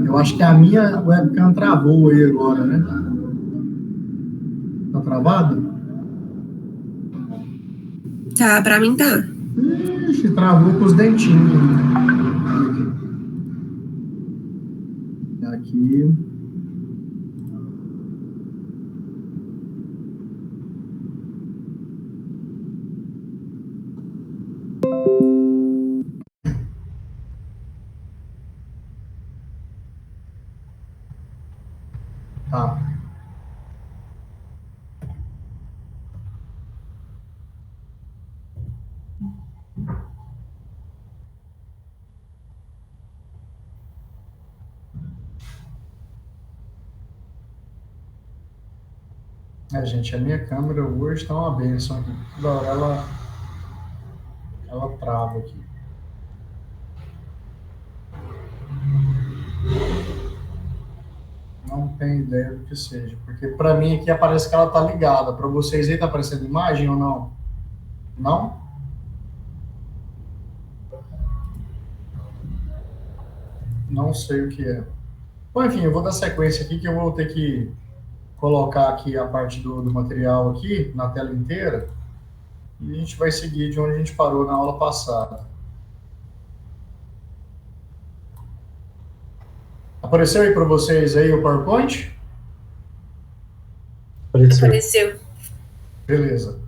Eu acho que a minha webcam travou aí agora, né? Tá travado? Tá, pra mim tá. Ixi, travou com os dentinhos. Aqui. Tá. Gente, a minha câmera hoje tá uma benção aqui. Toda hora ela trava aqui. Não tenho ideia do que seja, porque para mim aqui aparece que ela tá ligada. Para vocês aí tá aparecendo imagem ou não? Não? Não sei o que é. Bom, enfim, eu vou dar sequência aqui, que eu vou ter que colocar aqui a parte do material aqui na tela inteira e a gente vai seguir de onde a gente parou na aula passada. Apareceu aí para vocês aí o PowerPoint? Apareceu. Beleza.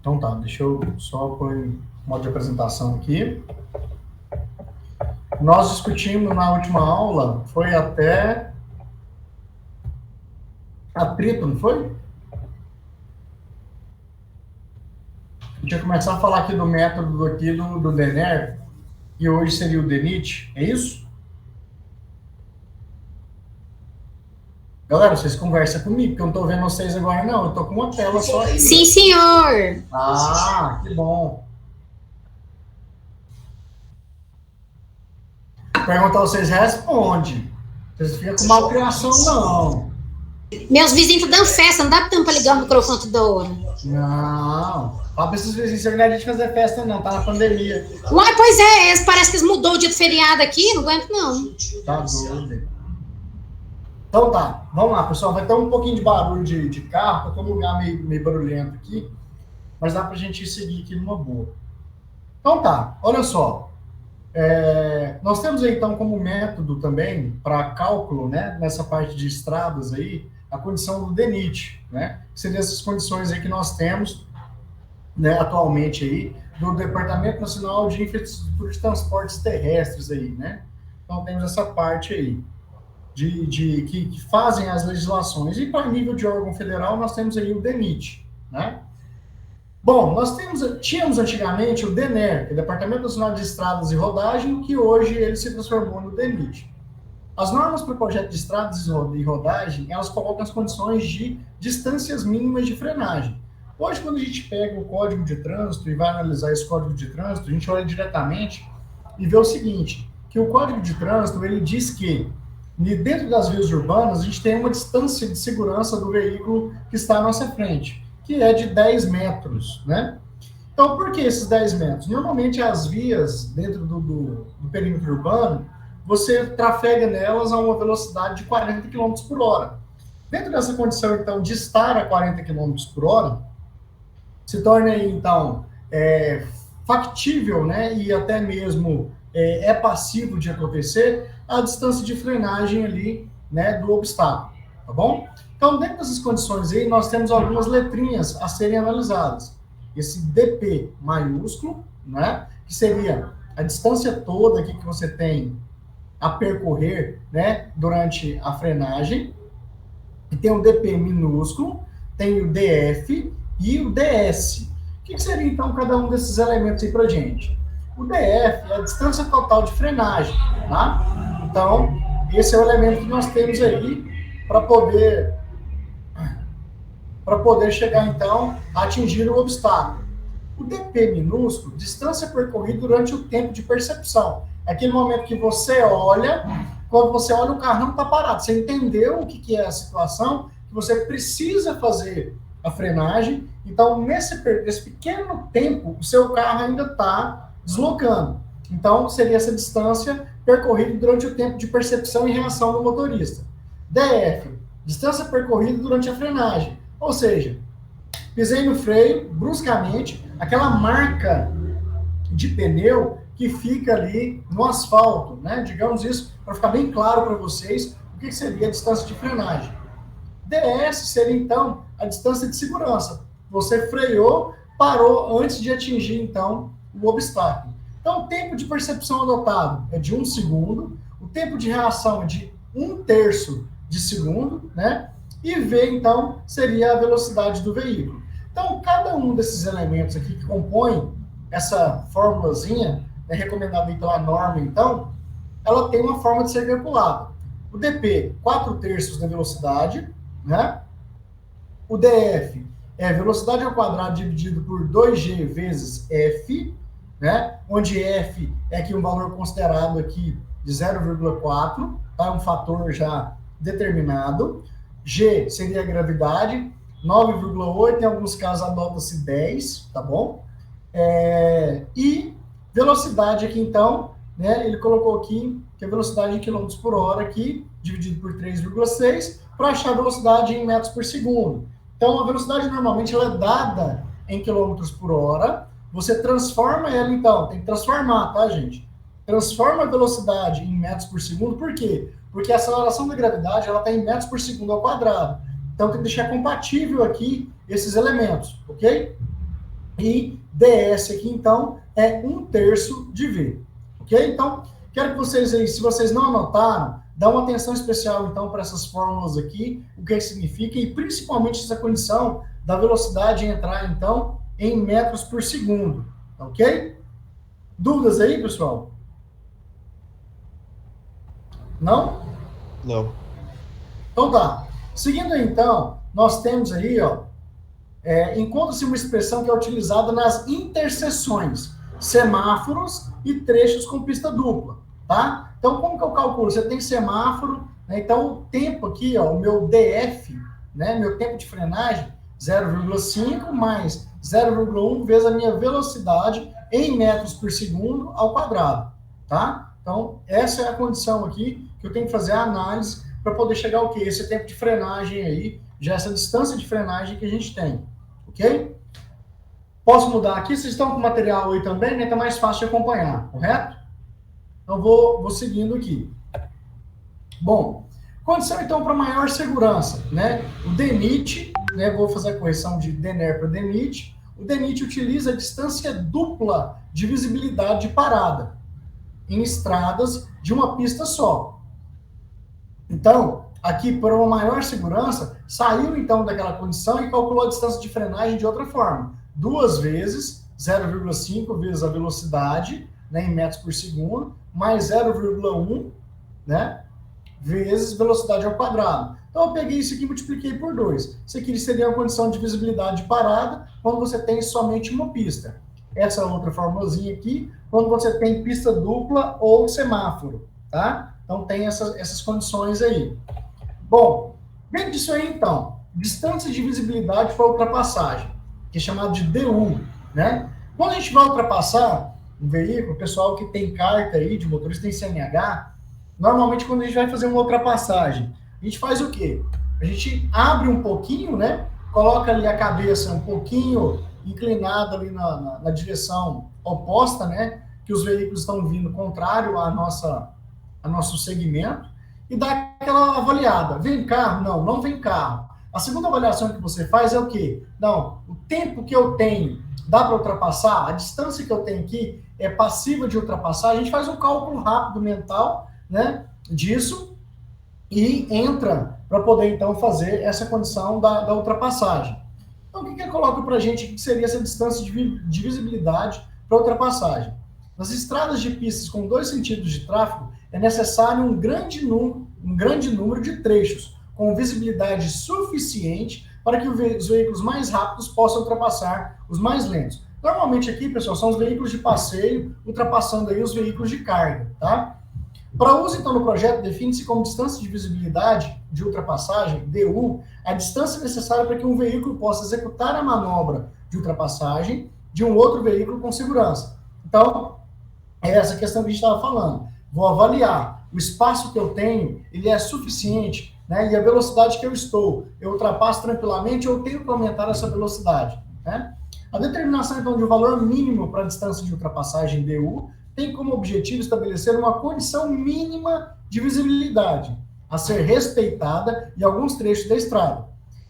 Então tá, deixa eu só pôr em modo de apresentação aqui. Nós discutimos na última aula, foi até atrito, não foi? A gente ia começar a falar aqui do método aqui do Denner, e hoje seria o DENIT, é isso? Galera, vocês conversam comigo, porque eu não estou vendo vocês agora, não. Eu estou com uma tela só aí. Sim, senhor! Ah, que bom. Perguntar vocês respondem. Vocês ficam com malcriação, não. Meus vizinhos estão dando festa, não dá tempo para ligar o microfone toda hora. Não. Fala para esses vizinhos, você não é de fazer festa, não. Tá na pandemia. Uai, pois é, parece que eles mudou o dia do feriado aqui, não aguento, não. Tá doido. Então tá, vamos lá, pessoal. Vai ter um pouquinho de barulho de carro, porque eu tô num lugar meio barulhento aqui, mas dá pra gente seguir aqui numa boa. Então tá, olha só. Nós temos aí, então, como método também, para cálculo, né, nessa parte de estradas aí, a condição do DENIT, né, que seriam essas condições aí que nós temos, né, atualmente aí, do Departamento Nacional de Infraestrutura de Transportes Terrestres aí, né. Então temos essa parte aí. Que fazem as legislações. E para nível de órgão federal, nós temos aí o DENIT, né? Bom, tínhamos antigamente o DENER, que é o Departamento Nacional de Estradas e Rodagem, que hoje ele se transformou no DENIT. As normas para o projeto de estradas e rodagem, elas colocam as condições de distâncias mínimas de frenagem. Hoje, quando a gente pega o Código de Trânsito e vai analisar esse Código de Trânsito, a gente olha diretamente e vê o seguinte, que o Código de Trânsito, ele diz que dentro das vias urbanas, a gente tem uma distância de segurança do veículo que está à nossa frente, que é de 10 metros, né? Então, por que esses 10 metros? Normalmente, as vias dentro do perímetro urbano, você trafega nelas a uma velocidade de 40 km por hora. Dentro dessa condição, então, de estar a 40 km por hora, se torna, então, factível, né? E até mesmo passivo de acontecer a distância de frenagem ali, né, do obstáculo, tá bom? Então, dentro dessas condições aí, nós temos algumas letrinhas a serem analisadas. Esse DP maiúsculo, né, que seria a distância toda aqui que você tem a percorrer, né, durante a frenagem. E tem o DP minúsculo, tem o DF e o DS. O que seria, então, cada um desses elementos aí pra gente? O DF é a distância total de frenagem, tá? Então, esse é o elemento que nós temos aí para poder chegar, então, a atingir o obstáculo. O DP minúsculo, distância percorrida durante o tempo de percepção. É aquele momento que você olha, quando você olha, o carro não está parado. Você entendeu o que é a situação, que você precisa fazer a frenagem. Então, nesse pequeno tempo, o seu carro ainda está deslocando. Então, seria essa distância percorrida durante o tempo de percepção e reação do motorista. DF, distância percorrida durante a frenagem. Ou seja, pisei no freio, bruscamente, aquela marca de pneu que fica ali no asfalto, né? Digamos isso, para ficar bem claro para vocês o que seria a distância de frenagem. DS seria, então, a distância de segurança. Você freou, parou antes de atingir, então, o obstáculo. Então, o tempo de percepção adotado é de 1 segundo, o tempo de reação é de 1/3 de segundo, né? E V, então, seria a velocidade do veículo. Então, cada um desses elementos aqui que compõem essa formulazinha, né, recomendada pela norma, então, ela tem uma forma de ser calculada. O DP, 4/3 da velocidade, né? O DF é velocidade ao quadrado dividido por 2G vezes F, né? Onde F é aqui um valor considerado aqui de 0,4, tá? É um fator já determinado. G seria a gravidade, 9,8, em alguns casos adota-se 10, tá bom? E velocidade aqui, então, né? Ele colocou aqui que a velocidade em km por hora aqui, dividido por 3,6, para achar a velocidade em metros por segundo. Então, a velocidade normalmente ela é dada em quilômetros por hora. Você transforma ela, então, tem que transformar, tá, gente? Transforma a velocidade em metros por segundo, por quê? Porque a aceleração da gravidade, ela está em metros por segundo ao quadrado. Então, tem que deixar compatível aqui esses elementos, ok? E DS aqui, então, é 1/3 de V, ok? Então, quero que vocês aí, se vocês não anotaram, dá uma atenção especial, então, para essas fórmulas aqui, o que significa, e principalmente essa condição da velocidade entrar, então, em metros por segundo, ok? Dúvidas aí, pessoal? Não? Não. Então tá. Seguindo aí, então, nós temos aí, ó, encontra-se uma expressão que é utilizada nas interseções, semáforos e trechos com pista dupla, tá? Então, como que eu calculo? Você tem semáforo, né? Então, o tempo aqui, ó, o meu DF, né, meu tempo de frenagem, 0,5 mais 0,1 vezes a minha velocidade em metros por segundo ao quadrado, tá? Então, essa é a condição aqui que eu tenho que fazer a análise para poder chegar ao quê? Esse tempo de frenagem aí, já essa distância de frenagem que a gente tem, ok? Posso mudar aqui? Vocês estão com o material aí também, né? Tá mais fácil de acompanhar, correto? Então, vou seguindo aqui. Bom, condição, então, para maior segurança, né? O DENIT, né? Vou fazer a correção de DENER para DENIT. O DENIT utiliza a distância dupla de visibilidade de parada em estradas de uma pista só. Então, aqui, para uma maior segurança, saiu, então, daquela condição e calculou a distância de frenagem de outra forma. 2 vezes 0,5 vezes a velocidade, né, em metros por segundo, mais 0,1, né, vezes velocidade ao quadrado. Então, eu peguei isso aqui e multipliquei por 2. Isso aqui seria uma condição de visibilidade de parada quando você tem somente uma pista. Essa outra formulazinha aqui, quando você tem pista dupla ou semáforo, tá? Então, tem essas condições aí. Bom, dentro disso aí, então, distância de visibilidade para ultrapassagem, que é chamado de DU, né? Quando a gente vai ultrapassar um veículo, o pessoal que tem carta aí de motorista tem CNH, normalmente quando a gente vai fazer uma ultrapassagem, a gente faz o quê? A gente abre um pouquinho, né? Coloca ali a cabeça um pouquinho inclinada ali na direção oposta, né? Que os veículos estão vindo contrário a nosso segmento, e dá aquela avaliada. Vem carro? Não, não vem carro. A segunda avaliação que você faz é o quê? Não, o tempo que eu tenho dá para ultrapassar? A distância que eu tenho aqui é passiva de ultrapassar? A gente faz um cálculo rápido mental, né, disso e entra para poder, então, fazer essa condição da ultrapassagem. Então, o que coloca para a gente que seria essa distância de visibilidade para ultrapassagem? Nas estradas de pistas com 2 sentidos de tráfego, é necessário um grande número de trechos com visibilidade suficiente para que os veículos mais rápidos possam ultrapassar os mais lentos. Normalmente aqui, pessoal, são os veículos de passeio ultrapassando aí os veículos de carga, tá? Para uso, então, no projeto, define-se como distância de visibilidade de ultrapassagem, DU, a distância necessária para que um veículo possa executar a manobra de ultrapassagem de um outro veículo com segurança. Então, é essa questão que a gente estava falando. Vou avaliar o espaço que eu tenho, ele é suficiente, né? E a velocidade que eu estou, eu ultrapasso tranquilamente ou tenho que aumentar essa velocidade, né? A determinação, então, de um valor mínimo para a distância de ultrapassagem DU tem como objetivo estabelecer uma condição mínima de visibilidade a ser respeitada em alguns trechos da estrada.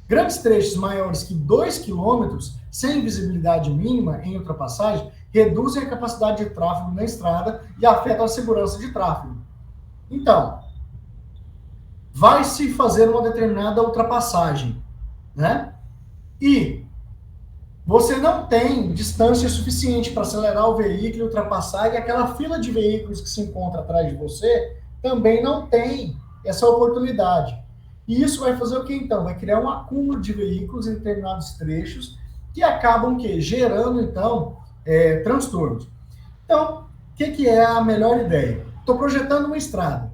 Grandes trechos maiores que 2 km, sem visibilidade mínima em ultrapassagem, reduzem a capacidade de tráfego na estrada e afetam a segurança de tráfego. Então, vai se fazer uma determinada ultrapassagem, né? E você não tem distância suficiente para acelerar o veículo e ultrapassar, e aquela fila de veículos que se encontra atrás de você também não tem essa oportunidade. E isso vai fazer o que então? Vai criar um acúmulo de veículos em determinados trechos que acabam que gerando então transtornos. Então, o que é a melhor ideia? Estou projetando uma estrada.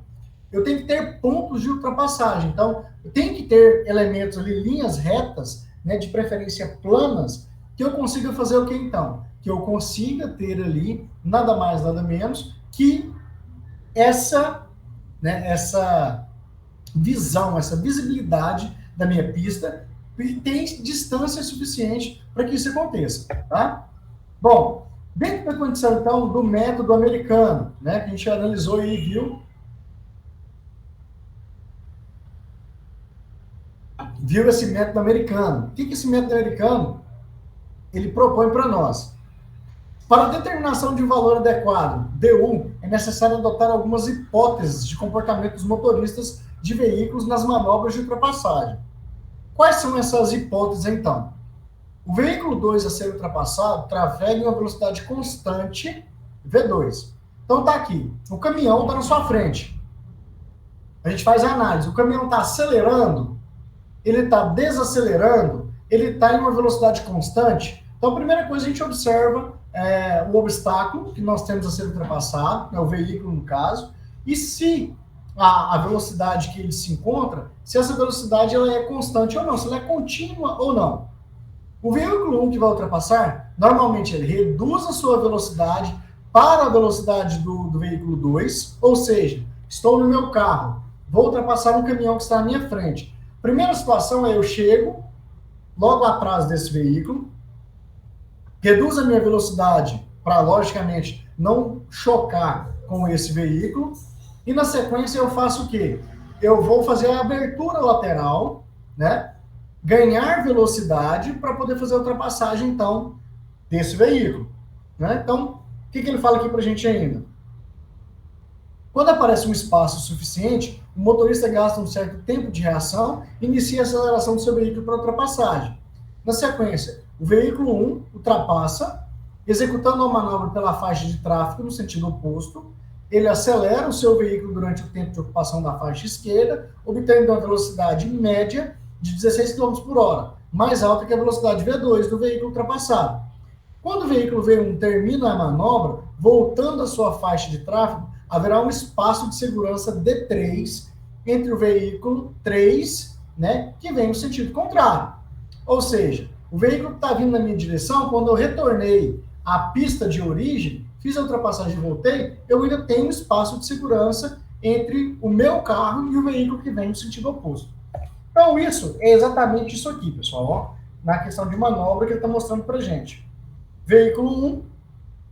Eu tenho que ter pontos de ultrapassagem. Então, eu tenho que ter elementos ali, linhas retas, né, de preferência planas, que eu consiga fazer o que então? Que eu consiga ter ali, nada mais, nada menos, que essa visão, essa visibilidade da minha pista e tem distância suficiente para que isso aconteça, tá? Bom, dentro da condição, então, do método americano, né, que a gente analisou e viu esse método americano. O que esse método americano ele propõe para nós? Para a determinação de um valor adequado, DU, é necessário adotar algumas hipóteses de comportamento dos motoristas de veículos nas manobras de ultrapassagem. Quais são essas hipóteses, então? O veículo 2 a ser ultrapassado trafega em uma velocidade constante, V2. Então tá aqui, o caminhão está na sua frente. A gente faz a análise, o caminhão está acelerando, ele está desacelerando, ele está em uma velocidade constante. Então a primeira coisa a gente observa o obstáculo que nós temos a ser ultrapassado, né, o veículo no caso, e se a velocidade que ele se encontra, se essa velocidade ela é constante ou não, se ela é contínua ou não. O veículo 1 que vai ultrapassar, normalmente ele reduz a sua velocidade para a velocidade do veículo 2, ou seja, estou no meu carro, vou ultrapassar um caminhão que está na minha frente. Primeira situação é eu chego logo atrás desse veículo, reduzo a minha velocidade para, logicamente, não chocar com esse veículo, e na sequência eu faço o quê? Eu vou fazer a abertura lateral, né? Ganhar velocidade para poder fazer a ultrapassagem, então, desse veículo, né? Então, o que ele fala aqui para a gente ainda? Quando aparece um espaço suficiente, o motorista gasta um certo tempo de reação e inicia a aceleração do seu veículo para ultrapassagem. Na sequência, o veículo 1 ultrapassa, executando uma manobra pela faixa de tráfego no sentido oposto. Ele acelera o seu veículo durante o tempo de ocupação da faixa esquerda, obtendo uma velocidade média de 16 km por hora, mais alta que a velocidade V2 do veículo ultrapassado. Quando o veículo V1 termina a manobra, voltando à sua faixa de tráfego, haverá um espaço de segurança D3 entre o veículo 3, né, que vem no sentido contrário. Ou seja, o veículo que está vindo na minha direção, quando eu retornei à pista de origem, fiz a ultrapassagem e voltei, eu ainda tenho um espaço de segurança entre o meu carro e o veículo que vem no sentido oposto. Então, isso é exatamente isso aqui, pessoal, ó, na questão de manobra que ele está mostrando para a gente. Veículo 1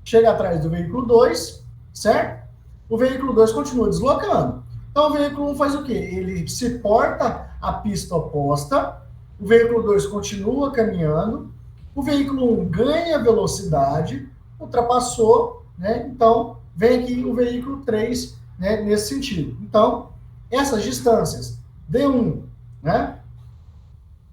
chega atrás do veículo 2, certo? O veículo 2 continua deslocando. Então, o veículo 1 faz o quê? Ele se porta à pista oposta, o veículo 2 continua caminhando, o veículo 1 ganha velocidade, ultrapassou, né? Então, vem aqui o veículo 3, né, nesse sentido. Então, essas distâncias, D1, né,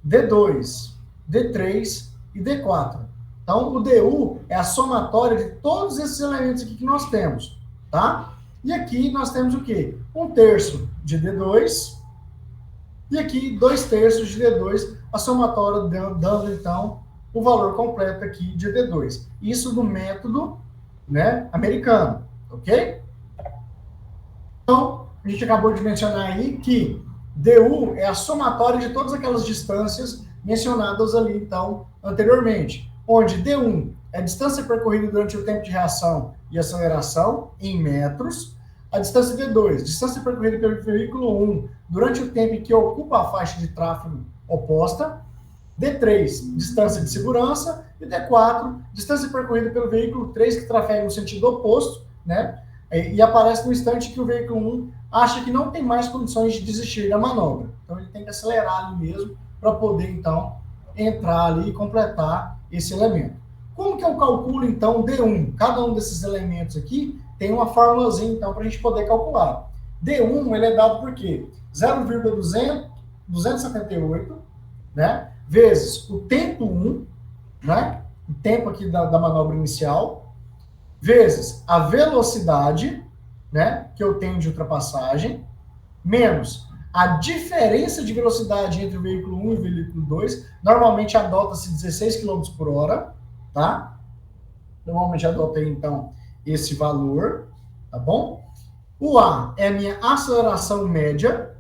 D2, D3 e D4. Então, o DU é a somatória de todos esses elementos aqui que nós temos, tá? E aqui nós temos o quê? 1/3 de D2 e aqui 2/3 de D2, a somatória dando, então, o valor completo aqui de D2. Isso do método, né, americano, ok? Então, a gente acabou de mencionar aí que DU é a somatória de todas aquelas distâncias mencionadas ali, então, anteriormente, onde D1 é a distância percorrida durante o tempo de reação e aceleração, em metros. A distância D2, distância percorrida pelo veículo 1 durante o tempo em que ocupa a faixa de tráfego oposta. D3, distância de segurança. E D4, distância percorrida pelo veículo 3 que trafega no sentido oposto, né? E aparece no instante que o veículo 1 acha que não tem mais condições de desistir da manobra. Então, ele tem que acelerar ali mesmo para poder, então, entrar ali e completar esse elemento. Como que eu calculo, então, D1? Cada um desses elementos aqui tem uma formulazinha, então, para a gente poder calcular. D1, ele é dado por quê? 0,278, né? Vezes o tempo 1, né? O tempo aqui da manobra inicial, vezes a velocidade, né? Que eu tenho de ultrapassagem, menos a diferença de velocidade entre o veículo 1 e o veículo 2. Normalmente adota-se 16 km por hora, tá? Normalmente adota aí, então, esse valor, tá bom? O A é a minha aceleração média.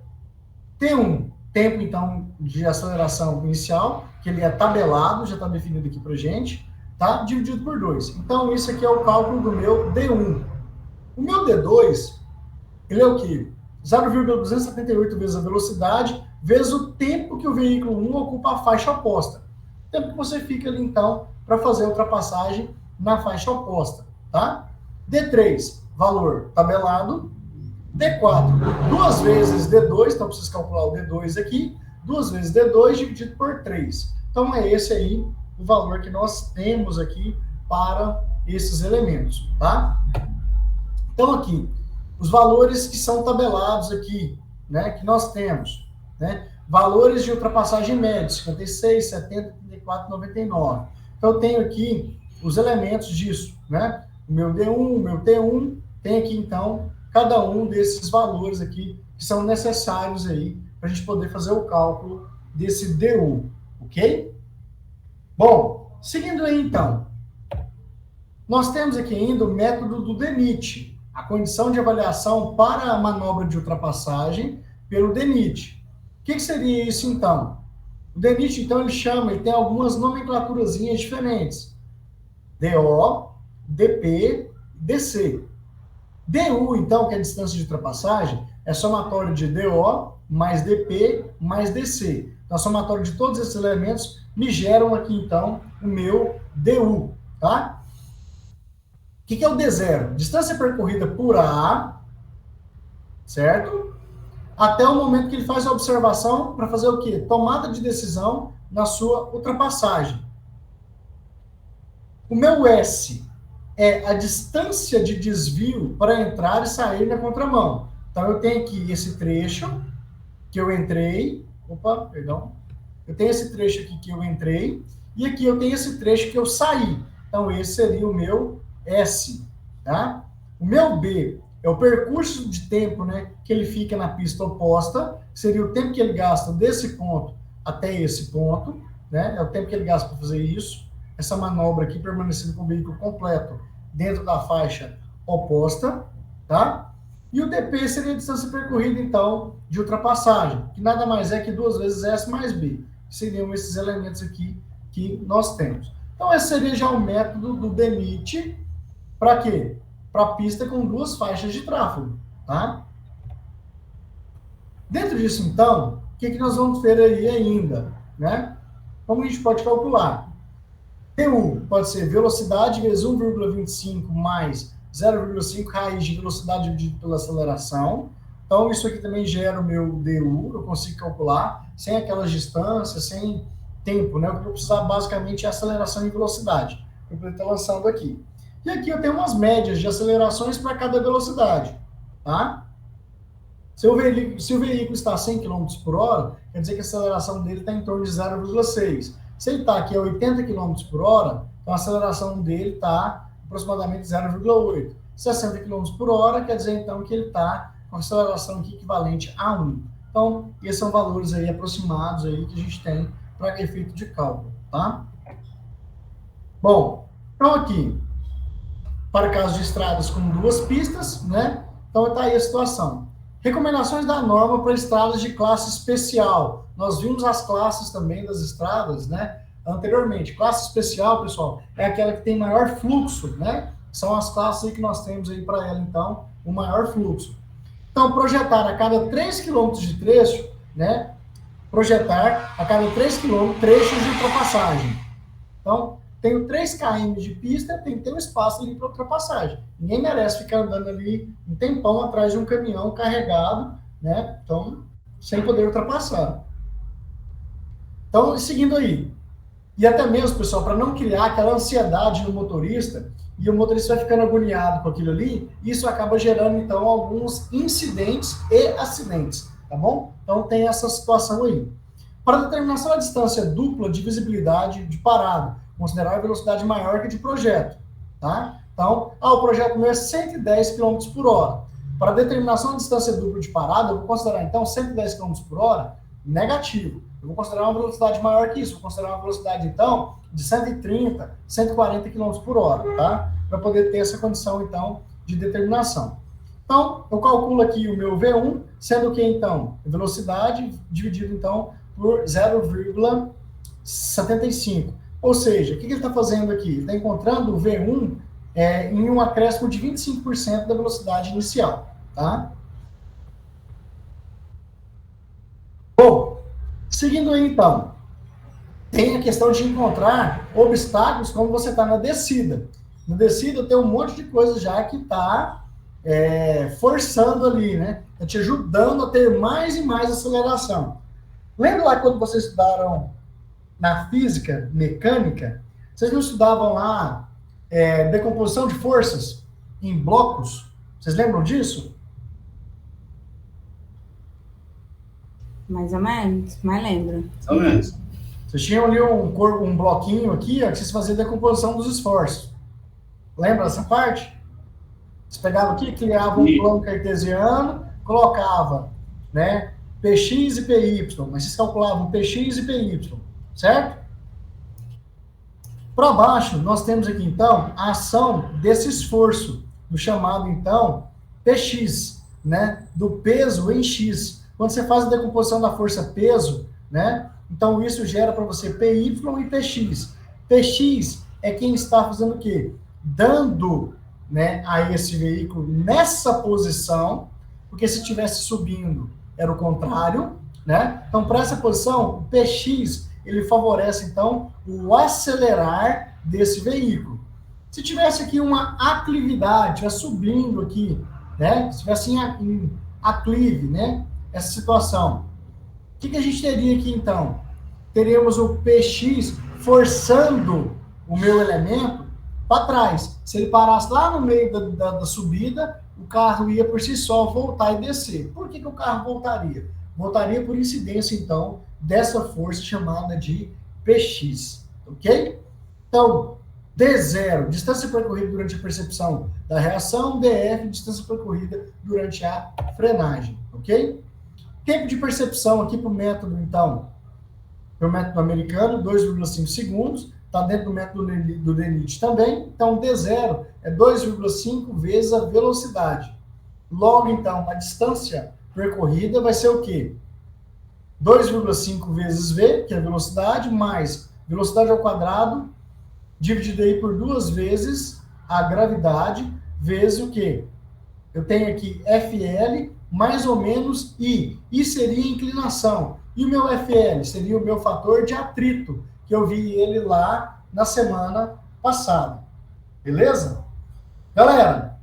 T1, tempo, então, de aceleração inicial, que ele é tabelado, já está definido aqui pra gente, tá? Dividido por 2. Então, isso aqui é o cálculo do meu D1. O meu D2, ele é o quê? 0,278 vezes a velocidade, vezes o tempo que o veículo 1 ocupa a faixa oposta. Tempo que você fica ali, então, para fazer a ultrapassagem na faixa oposta, tá? D3, valor tabelado. D4, 2 vezes D2, então preciso calcular o D2 aqui, 2 vezes D2 dividido por 3. Então, é esse aí o valor que nós temos aqui para esses elementos, tá? Então, aqui, os valores que são tabelados aqui, né, que nós temos, né, valores de ultrapassagem média, 56, 70, 34, 99. Então, eu tenho aqui os elementos disso, né, o meu D1, o meu T1, tem aqui, então, cada um desses valores aqui que são necessários aí para a gente poder fazer o cálculo desse DU, ok? Bom, seguindo aí, então, nós temos aqui ainda o método do DENIT, a condição de avaliação para a manobra de ultrapassagem pelo DENIT. O que seria isso, então? O DENIT, então, ele tem algumas nomenclaturazinhas diferentes. DO, DP, DC. DU, então, que é a distância de ultrapassagem, é somatório de DO mais DP mais DC. Então, a somatório de todos esses elementos me geram aqui, então, o meu DU, tá? O que é o D0? Distância percorrida por A, certo? Até o momento que ele faz a observação para fazer o quê? Tomada de decisão na sua ultrapassagem. O meu S é a distância de desvio para entrar e sair na contramão. Então, eu tenho aqui esse trecho que eu entrei. Eu tenho esse trecho aqui que eu entrei. E aqui eu tenho esse trecho que eu saí. Então, esse seria o meu S. Tá? O meu B é o percurso de tempo, né, que ele fica na pista oposta. Seria o tempo que ele gasta desse ponto até esse ponto. Né? É o tempo que ele gasta para fazer isso. Essa manobra aqui, permanecendo com o veículo completo dentro da faixa oposta, tá? E o DP seria a distância percorrida, então, de ultrapassagem, que nada mais é que 2 vezes S mais B, que seriam esses elementos aqui que nós temos. Então, esse seria já o método do DENIT, para quê? Para pista com 2 faixas de tráfego, tá? Dentro disso, então, o que nós vamos ter aí ainda, né? Como a gente pode calcular? TU pode ser velocidade vezes 1,25 mais 0,5 raiz de velocidade dividido pela aceleração. Então, isso aqui também gera o meu DU, eu consigo calcular, sem aquelas distâncias, sem tempo, né? O que eu vou precisar basicamente é aceleração e velocidade, que eu vou estar lançando aqui. E aqui eu tenho umas médias de acelerações para cada velocidade, tá? Se o veículo está a 100 km por hora, quer dizer que a aceleração dele está em torno de 0,6. Se ele está aqui a 80 km por hora, então a aceleração dele está aproximadamente 0,8. 60 km por hora, quer dizer então que ele está com a aceleração aqui equivalente a 1. Então, esses são valores aí aproximados aí que a gente tem para efeito de cálculo, tá? Bom, então aqui, para casos de estradas com 2 pistas, né? Então está aí a situação. Recomendações da norma para estradas de classe especial. Nós vimos as classes também das estradas, né? anteriormente. Classe especial, pessoal, é aquela que tem maior fluxo, né? São as classes aí que nós temos aí para ela, então, o maior fluxo. Então, projetar a cada 3 km de trecho, né? Projetar a cada 3 km trechos de ultrapassagem. Então, tenho 3 km de pista, tem que ter um espaço ali para ultrapassagem. Ninguém merece ficar andando ali um tempão atrás de um caminhão carregado, né? Então, sem poder ultrapassar. Então, seguindo aí. E até mesmo, pessoal, para não criar aquela ansiedade no motorista, e o motorista vai ficando agoniado com aquilo ali, isso acaba gerando, então, alguns incidentes e acidentes, tá bom? Então, tem essa situação aí. Para determinação da distância dupla de visibilidade de parada, considerar a velocidade maior que de projeto, tá? Então, o projeto meu é 110 km por hora. Para determinação da distância dupla de parada, eu vou considerar, então, 110 km por hora negativo. Eu vou considerar uma velocidade maior que isso. Vou considerar uma velocidade, então, de 130, 140 km por hora, tá? Para poder ter essa condição, então, de determinação. Então, eu calculo aqui o meu V1, sendo que, então, velocidade dividido, então, por 0,75. Ou seja, o que ele está fazendo aqui? Ele está encontrando o V1 em um acréscimo de 25% da velocidade inicial, tá? Bom, seguindo aí, então, tem a questão de encontrar obstáculos quando você está na descida. Na descida tem um monte de coisa já que está forçando ali, né? Está te ajudando a ter mais e mais aceleração. Lembra lá quando vocês estudaram na física mecânica? Vocês não estudavam lá decomposição de forças em blocos? Vocês lembram disso? Mais ou menos, mas lembro. Mais ou menos. Vocês tinham ali um bloquinho aqui, ó, que vocês faziam decomposição dos esforços. Lembra dessa parte? Você pegava aqui, criava um plano cartesiano, colocava, né, Px e Py, mas vocês calculavam Px e Py, certo? Para baixo, nós temos aqui, então, a ação desse esforço, do chamado, então, Px, né, do peso em x. Quando você faz a decomposição da força peso, né, então isso gera para você Py e Px. Px é quem está fazendo o quê? Dando, né, a esse veículo nessa posição, porque se estivesse subindo era o contrário, né? Então, para essa posição, o Px, ele favorece, então, o acelerar desse veículo. Se tivesse aqui uma aclividade, subindo aqui, né? Se tivesse em aclive, né? Essa situação. O que a gente teria aqui, então? Teríamos o Px forçando o meu elemento para trás. Se ele parasse lá no meio da subida, o carro ia por si só voltar e descer. Por que o carro voltaria? Voltaria por incidência, então, dessa força chamada de Px, ok? Então, D0, distância percorrida durante a percepção da reação, DF, distância percorrida durante a frenagem, ok? Tempo de percepção aqui para o método, então, para o método americano, 2,5 segundos, está dentro do método do DENIT também, então D0 é 2,5 vezes a velocidade. Logo, então, a distância percorrida vai ser o quê? 2,5 vezes V, que é a velocidade, mais velocidade ao quadrado, dividido aí por 2 vezes a gravidade, vezes o quê? Eu tenho aqui FL mais ou menos I. I seria inclinação. E o meu FL seria o meu fator de atrito, que eu vi ele lá na semana passada. Beleza? Galera,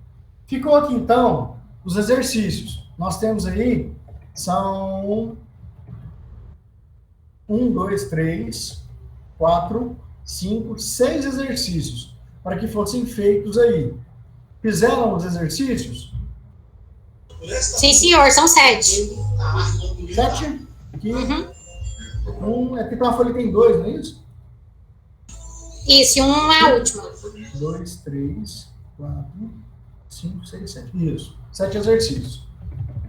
ficou aqui então os exercícios. Nós temos aí, são 1, 2, 3, 4, 5, 6 exercícios para que fossem feitos aí. Fizeram os exercícios? Sim, senhor, são 7. 7? Aqui. É porque uma folha tem 2, não é isso? Isso, e um é a última. 2, 3, 4, 5, 6, 7. Isso. 7 exercícios.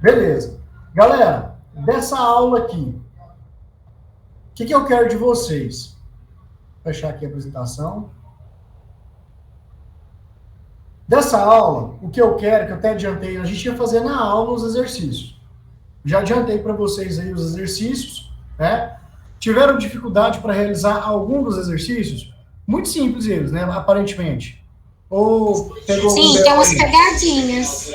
Beleza. Galera, dessa aula aqui, o que eu quero de vocês? Vou fechar aqui a apresentação. Dessa aula, o que eu quero, que eu até adiantei, a gente ia fazer na aula os exercícios. Já adiantei para vocês aí os exercícios, né? tiveram dificuldade para realizar algum dos exercícios? Muito simples eles, né? Aparentemente. Ou pegou Sim, tem umas pegadinhas.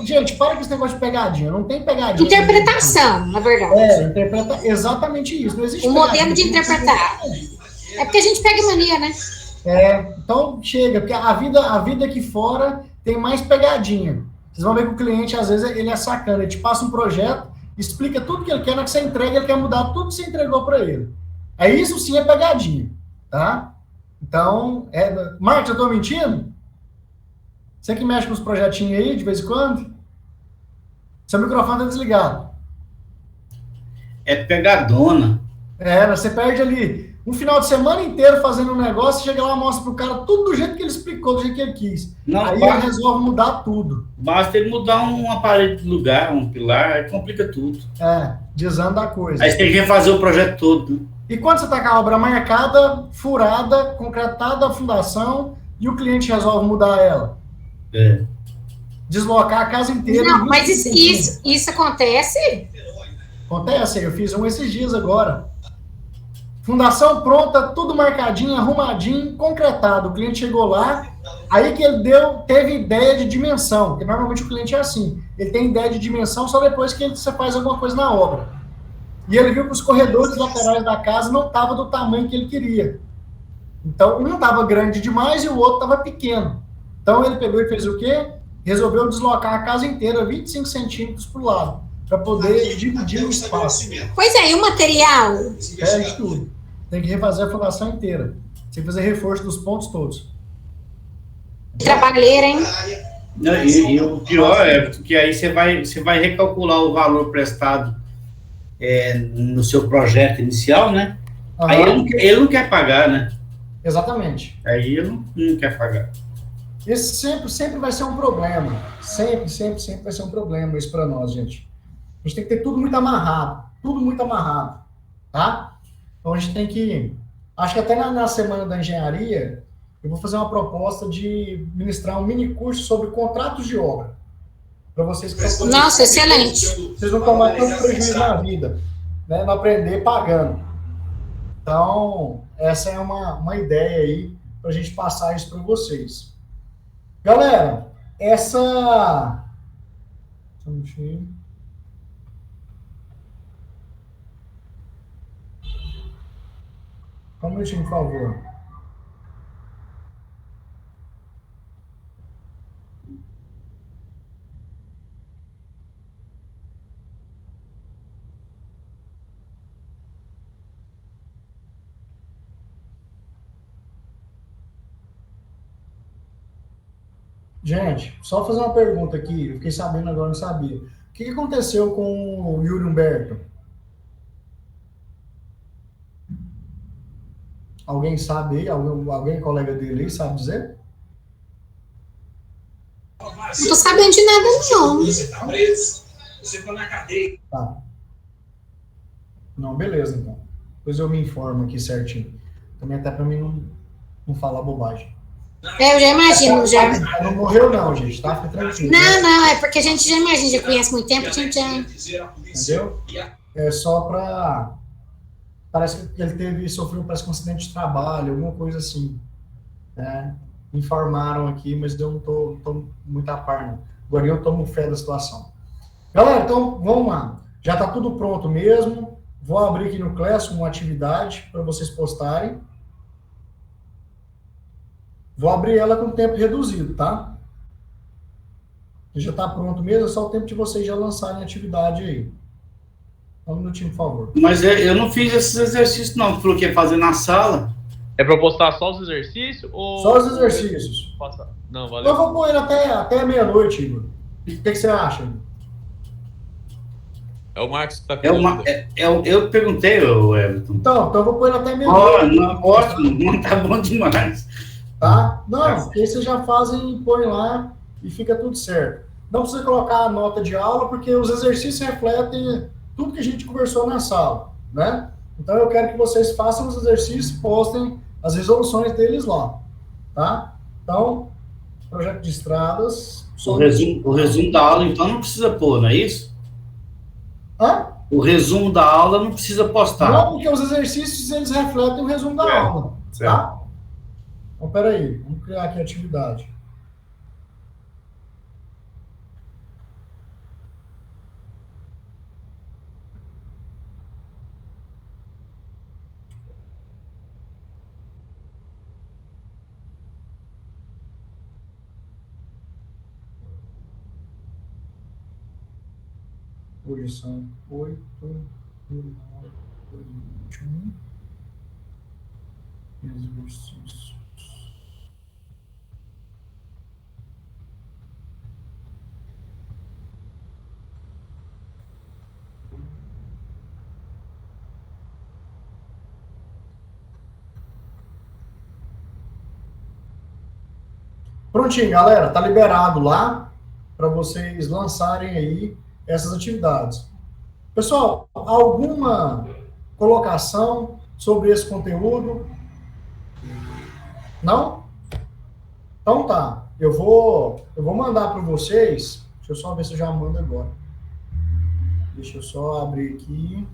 Gente, para com esse negócio de pegadinha. Não tem pegadinha. Interpretação, na verdade. Interpreta exatamente isso. Não existe O modelo de interpretar. É porque a gente pega mania, né? Então chega, porque a vida aqui fora tem mais pegadinha. Vocês vão ver que o cliente, às vezes, ele é sacana. Ele te passa um projeto, explica tudo que ele quer, na que você entrega, ele quer mudar tudo que você entregou para ele. Isso sim é pegadinha, tá? Então, Marcos, eu tô mentindo? Você que mexe com os projetinhos aí, de vez em quando? Seu microfone tá desligado. É pegadona. Você perde ali um final de semana inteiro fazendo um negócio, chega lá e mostra pro cara tudo do jeito que ele explicou, do jeito que ele quis. Aí ele resolve mudar tudo. Basta ele mudar uma parede de lugar, um pilar, complica tudo. Desanda a coisa. Aí você tem que refazer o projeto todo. E quando você tá com a obra marcada, furada, concretada a fundação, e o cliente resolve mudar ela? Deslocar a casa inteira. Não, mas isso acontece? Acontece, eu fiz um esses dias agora. Fundação pronta, tudo marcadinho, arrumadinho, concretado. O cliente chegou lá, aí que ele teve ideia de dimensão, porque normalmente o cliente é assim, ele tem ideia de dimensão só depois que você faz alguma coisa na obra. E ele viu que os corredores laterais da casa não estavam do tamanho que ele queria. Então, um estava grande demais e o outro estava pequeno. Então, ele pegou e fez o quê? Resolveu deslocar a casa inteira 25 centímetros para o lado, para poder dividir o espaço. Pois é, e o material? De tudo. Tem que refazer a fundação inteira. Tem que fazer reforço dos pontos todos. Trabalheira, hein? E o pior é que aí você vai recalcular o valor prestado no seu projeto inicial, né? Aí ele não quer pagar, né? Exatamente. Aí ele não quer pagar. Esse sempre vai ser um problema. Sempre vai ser um problema isso para nós, gente. A gente tem que ter tudo muito amarrado. Tudo muito amarrado. Tá? Então a gente tem que... Acho que até na semana da engenharia, eu vou fazer uma proposta de ministrar um mini curso sobre contratos de obra. Para vocês que estão... Nossa, excelente. Vocês não tomarem tanto prejuízo na vida. Né? Não aprender pagando. Então, essa é uma ideia aí para a gente passar isso para vocês. Galera, essa... Só um minutinho. Só um minutinho, por favor. Gente, só fazer uma pergunta aqui, eu fiquei sabendo agora, não sabia. O que aconteceu com o Yuri Humberto? Alguém sabe aí? Alguém colega dele aí sabe dizer? Não tô sabendo de nada, não. Você tá preso, você tá na cadeia. Tá. Não, beleza, então. Depois eu me informo aqui certinho. Também até pra mim não falar bobagem. Eu já imagino, já. Não morreu não, gente, tá? Fica tranquilo. Não, é porque a gente já imagina, já conhece muito tempo, a gente já... Entendeu? É só pra... Parece que ele sofreu um acidente de trabalho, alguma coisa assim. Né? Me informaram aqui, mas eu não tô muito a par, não. Agora eu tomo fé da situação. Galera, então, vamos lá. Já tá tudo pronto mesmo. Vou abrir aqui no Classroom uma atividade para vocês postarem. Vou abrir ela com tempo reduzido, tá? Já está pronto mesmo, é só o tempo de vocês já lançarem a atividade aí. Um minutinho, por favor. Mas eu não fiz esses exercícios, não. Tu falou que ia fazer na sala. É para postar só os exercícios? Ou... Só os exercícios. Não, valeu. Eu vou pôr ele até meia-noite, Igor. O que você acha? É o Marcos que está falando. Eu perguntei, Everton. Então eu vou pôr ele até meia-noite. Ótimo, não tá bom demais. Tá? Não, porque aí vocês já fazem, põem lá e fica tudo certo. Não precisa colocar a nota de aula, porque os exercícios refletem tudo que a gente conversou na sala, né? Então eu quero que vocês façam os exercícios, postem as resoluções deles lá, tá? Então, projeto de estradas... O resumo da aula, então, não precisa pôr, não é isso? Hã? O resumo da aula não precisa postar. Não, porque os exercícios, eles refletem o resumo da aula, certo. tá? Então, peraí, vamos criar aqui a atividade. Hoje são 8, 9, 21 exercícios. Prontinho, galera, tá liberado lá para vocês lançarem aí essas atividades. Pessoal, alguma colocação sobre esse conteúdo? Não? Então tá. Eu vou mandar para vocês. Deixa eu só ver se eu já mando agora. Deixa eu só abrir aqui.